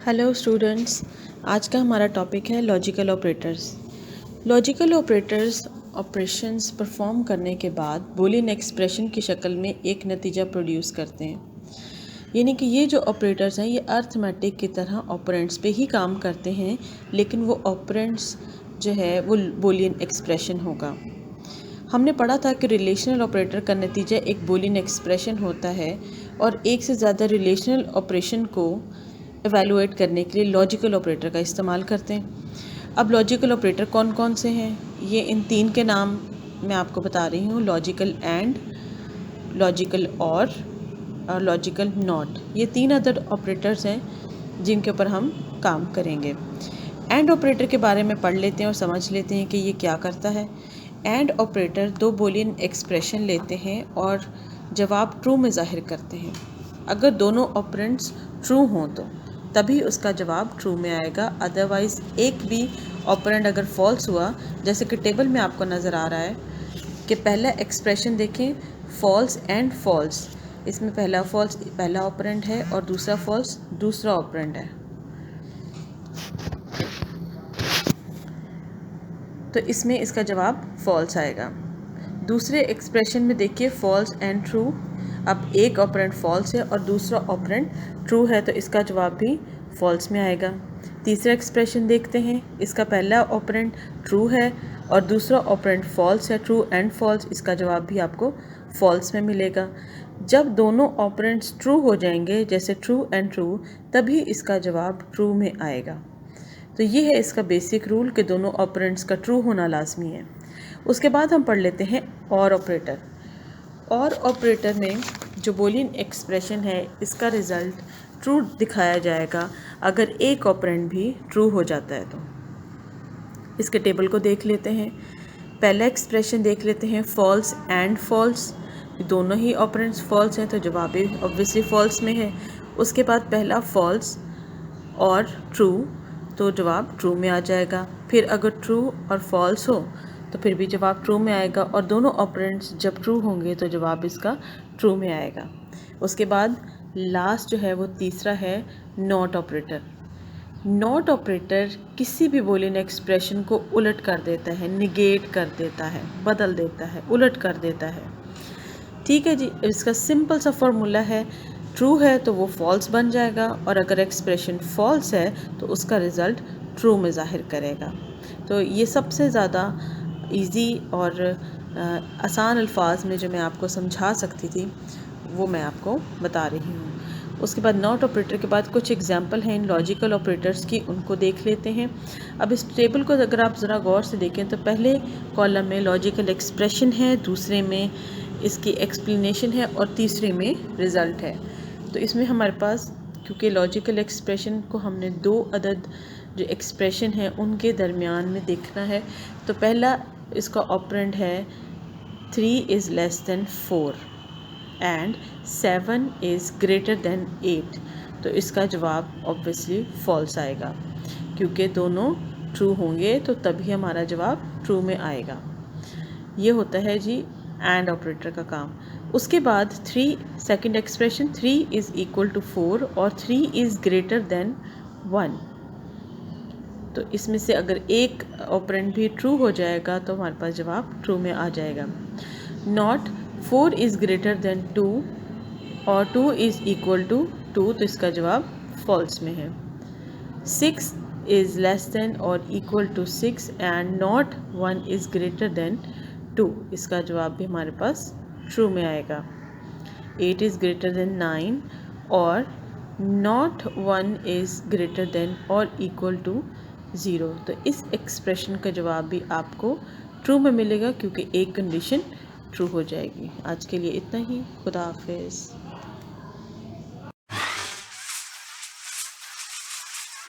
Hello students, आज का हमारा टॉपिक है logical operators. Logical operators operations perform करने के बाद बूलियन एक्सप्रेशन की शक्ल में एक नतीजा प्रोड्यूस करते हैं। यानी कि ये जो ऑपरेटर्स हैं ये अर्थमेटिक की तरह ऑपरेंड्स पे ही काम करते हैं, लेकिन वो ऑपरेंड्स जो है वो बूलियन एक्सप्रेशन होगा। हमने पढ़ा था कि रिलेशनल ऑपरेटर का नतीजा एक बूलियन एक्सप्रेशन होता है और एक से ज़्यादा रिलेशनल ऑपरेशन को एवेलुएट करने के लिए लॉजिकल ऑपरेटर का इस्तेमाल करते हैं। अब लॉजिकल ऑपरेटर कौन कौन से हैं, ये इन तीन के नाम मैं आपको बता रही हूँ। लॉजिकल एंड, लॉजिकल और लॉजिकल नॉट। ये तीन अदर ऑपरेटर्स हैं जिनके ऊपर हम काम करेंगे। एंड ऑपरेटर के बारे में पढ़ लेते हैं और समझ लेते हैं कि ये क्या करता है। एंड ऑपरेटर दो बूलियन एक्सप्रेशन लेते हैं और जवाब ट्रू में ज़ाहिर करते हैं। अगर दोनों ऑपरेंड्स ट्रू हों तो तभी उसका जवाब ट्रू में आएगा, अदरवाइज़ एक भी ऑपरेंड अगर फॉल्स हुआ, जैसे कि टेबल में आपको नज़र आ रहा है कि पहला एक्सप्रेशन देखें, फॉल्स एंड फॉल्स। इसमें पहला फॉल्स पहला ऑपरेंड है और दूसरा फॉल्स दूसरा ऑपरेंड है, तो इसमें इसका जवाब फॉल्स आएगा। दूसरे एक्सप्रेशन में देखिए फॉल्स एंड ट्रू। अब एक ऑपरेंड फॉल्स है और दूसरा ऑपरेंड ट्रू है, तो इसका जवाब भी फॉल्स में आएगा। तीसरा एक्सप्रेशन देखते हैं, इसका पहला ऑपरेंड ट्रू है और दूसरा ऑपरेंड फॉल्स है, ट्रू एंड फॉल्स। इसका जवाब भी आपको फॉल्स में मिलेगा। जब दोनों ऑपरेंड्स ट्रू हो जाएंगे, जैसे ट्रू एंड ट्रू, तभी इसका जवाब ट्रू में आएगा। तो ये है इसका बेसिक रूल कि दोनों ऑपरेंड्स का ट्रू होना लाजमी है। उसके बाद हम पढ़ लेते हैं और ऑपरेटर। और ऑपरेटर में जो बूलियन एक्सप्रेशन है इसका रिज़ल्ट ट्रू दिखाया जाएगा अगर एक ऑपरेंड भी ट्रू हो जाता है। तो इसके टेबल को देख लेते हैं। पहला एक्सप्रेशन देख लेते हैं, फॉल्स एंड फॉल्स। दोनों ही ऑपरेंड्स फॉल्स हैं तो जवाब भी ऑब्वियसली फॉल्स में है। उसके बाद पहला फॉल्स और ट्रू, तो जवाब ट्रू में आ जाएगा। फिर अगर ट्रू और फॉल्स हो तो फिर भी जवाब ट्रू में आएगा, और दोनों ऑपरेंड्स जब ट्रू होंगे तो जवाब इसका ट्रू में आएगा। उसके बाद लास्ट जो है वो तीसरा है नॉट ऑपरेटर। नॉट ऑपरेटर किसी भी बूलियन एक्सप्रेशन को उलट कर देता है, निगेट कर देता है, बदल देता है, उलट कर देता है। ठीक है जी, इसका सिंपल सा फॉर्मूला है, ट्रू है तो वो फॉल्स बन जाएगा, और अगर एक्सप्रेशन फॉल्स है तो उसका रिज़ल्ट ट्रू में ज़ाहिर करेगा। तो ये सबसे ज़्यादा इजी और आसान अल्फाज में जो मैं आपको समझा सकती थी वो मैं आपको बता रही हूँ। उसके बाद नॉट ऑपरेटर के बाद कुछ एग्जांपल हैं इन लॉजिकल ऑपरेटर्स की, उनको देख लेते हैं। अब इस टेबल को अगर आप ज़रा गौर से देखें तो पहले कॉलम में लॉजिकल एक्सप्रेशन है, दूसरे में इसकी एक्सप्लेनेशन है और तीसरे में रिज़ल्ट है। तो इसमें हमारे पास, क्योंकि लॉजिकल एक्सप्रेशन को हमने दो अदद जो एक्सप्रेशन है उनके दरमियान में देखना है, तो पहला इसका ऑपरेंड है 3 is less then 4 and 7 is greater then 8। तो इसका जवाब ऑब्वियसली फॉल्स आएगा, क्योंकि दोनों ट्रू होंगे तो तभी हमारा जवाब ट्रू में आएगा। ये होता है जी एंड ऑपरेटर का काम। उसके बाद second expression 3 is equal to 4 और 3 इज़ ग्रेटर देन 1। तो इसमें से अगर एक ऑपरेंड भी ट्रू हो जाएगा तो हमारे पास जवाब ट्रू में आ जाएगा। नॉट 4 इज़ ग्रेटर देन 2 और 2 इज़ इक्वल टू 2, तो इसका जवाब फॉल्स में है। 6 इज़ लेस देन और equal to 6 and not 1 is greater than 2, इसका जवाब भी हमारे पास ट्रू में आएगा। 8 इज़ ग्रेटर देन 9 और नॉट 1 इज़ ग्रेटर देन और इक्वल टू 0, तो इस एक्सप्रेशन का जवाब भी आपको ट्रू में मिलेगा, क्योंकि एक कंडीशन ट्रू हो जाएगी। आज के लिए इतना ही। खुदा हाफिज़।